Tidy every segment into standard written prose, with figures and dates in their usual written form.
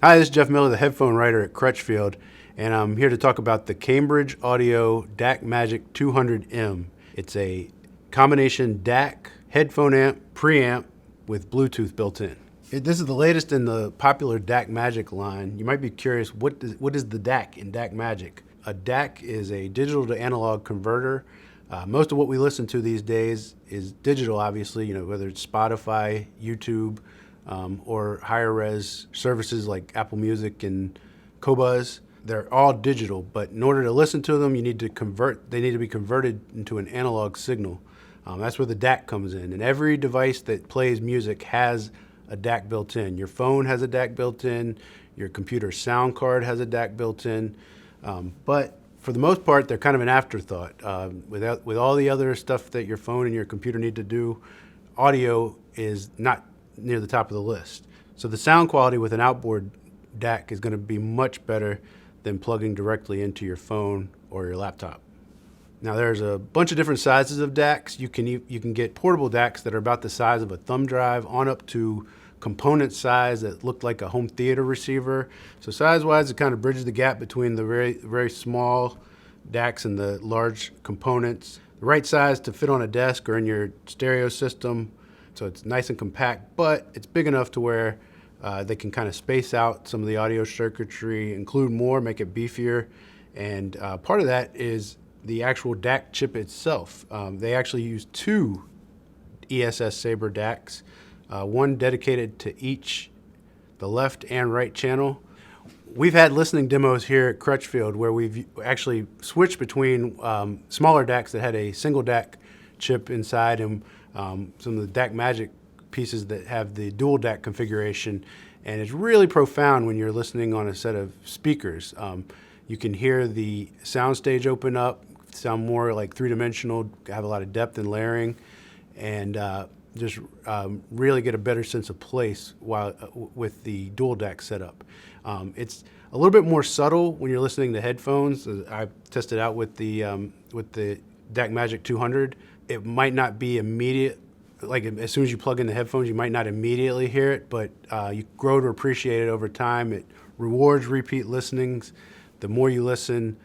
Hi, this is Jeff Miller, the headphone writer at Crutchfield, and I'm here to talk about the Cambridge Audio DacMagic 200M. It's a combination DAC, headphone amp, preamp with Bluetooth built in. This is the latest in the popular DacMagic line. You might be curious, what is the DAC in DacMagic? A DAC is a digital to analog converter. Most of what we listen to these days is digital, obviously, whether it's Spotify, YouTube, or higher res services like Apple Music and Qobuz. They're all digital, but in order to listen to them, they need to be converted into an analog signal. That's where the DAC comes in. And every device that plays music has a DAC built in. Your phone has a DAC built in, your computer sound card has a DAC built in, but for the most part, they're kind of an afterthought. With all the other stuff that your phone and your computer need to do, audio is not near the top of the list. So the sound quality with an outboard DAC is going to be much better than plugging directly into your phone or your laptop. Now there's a bunch of different sizes of DACs. You can get portable DACs that are about the size of a thumb drive on up to component size that look like a home theater receiver. So size-wise, it kind of bridges the gap between the very small DACs and the large components. The right size to fit on a desk or in your stereo system. So it's nice and compact, but it's big enough to where they can kind of space out some of the audio circuitry, include more, make it beefier. And part of that is the actual DAC chip itself. They actually use two ESS Sabre DACs, one dedicated to each the left and right channel. We've had listening demos here at Crutchfield where we've actually switched between smaller DACs that had a single DAC chip inside and some of the DacMagic pieces that have the dual DAC configuration, and it's really profound when you're listening on a set of speakers. You can hear the soundstage open up, sound more like three-dimensional, have a lot of depth and layering, and just really get a better sense of place with the dual DAC setup. It's a little bit more subtle when you're listening to headphones. I tested out with the DacMagic 200. It might not be immediate, like as soon as you plug in the headphones, you might not immediately hear it, but you grow to appreciate it over time. It rewards repeat listenings. The more you listen,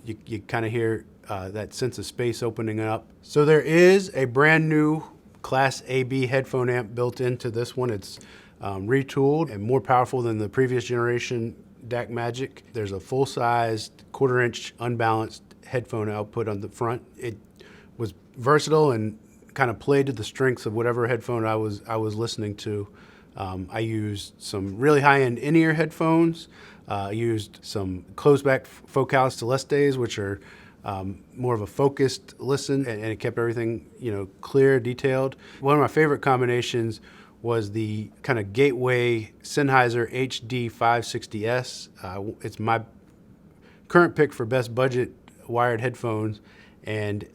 you kind of hear that sense of space opening up. So there is a brand new Class AB headphone amp built into this one. It's retooled and more powerful than the previous generation DacMagic. There's a full-sized quarter-inch unbalanced headphone output on the front. It was versatile and kind of played to the strengths of whatever headphone I was listening to. I used some really high-end in-ear headphones. I used some closed-back Focal Celestes, which are more of a focused listen, and it kept everything clear, detailed. One of my favorite combinations was the kind of gateway Sennheiser HD 560S. It's my current pick for best budget wired headphones, and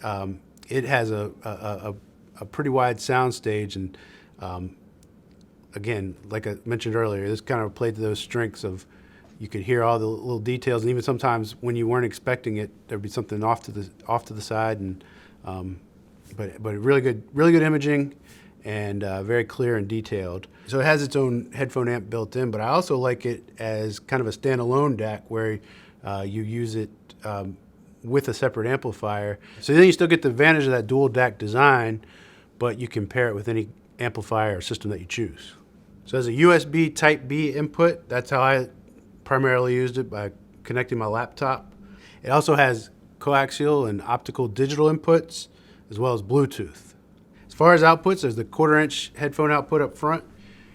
it has a pretty wide sound stage, and again, like I mentioned earlier, this kind of played to those strengths of you could hear all the little details, and even sometimes when you weren't expecting it, there'd be something off to the side, and but really good imaging, and very clear and detailed. So it has its own headphone amp built in, but I also like it as kind of a standalone DAC where you use it with a separate amplifier. So then you still get the advantage of that dual DAC design, but you can pair it with any amplifier or system that you choose. So as a USB Type B input, that's how I primarily used it, by connecting my laptop. It also has coaxial and optical digital inputs, as well as Bluetooth. As far as outputs, there's the quarter-inch headphone output up front,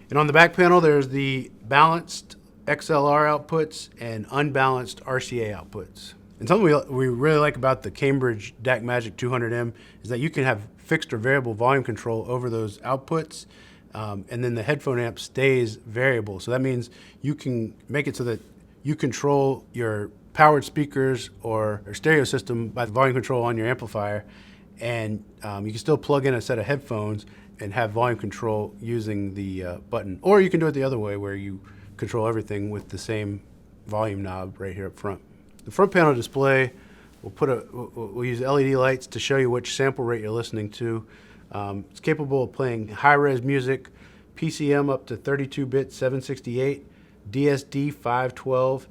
and on the back panel there's the balanced XLR outputs and unbalanced RCA outputs. And something we really like about the Cambridge DacMagic 200M is that you can have fixed or variable volume control over those outputs, and then the headphone amp stays variable. So that means you can make it so that you control your powered speakers or stereo system by the volume control on your amplifier, and you can still plug in a set of headphones and have volume control using the button. Or you can do it the other way where you control everything with the same volume knob right here up front. The front panel display, we'll use LED lights to show you which sample rate you're listening to. It's capable of playing high-res music, PCM up to 32-bit 768, DSD 512,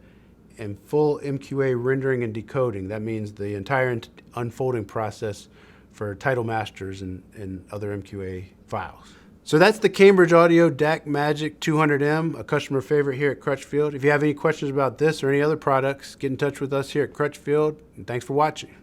and full MQA rendering and decoding. That means the entire unfolding process for title masters and other MQA files. So that's the Cambridge Audio DacMagic 200M, a customer favorite here at Crutchfield. If you have any questions about this or any other products, get in touch with us here at Crutchfield, and thanks for watching.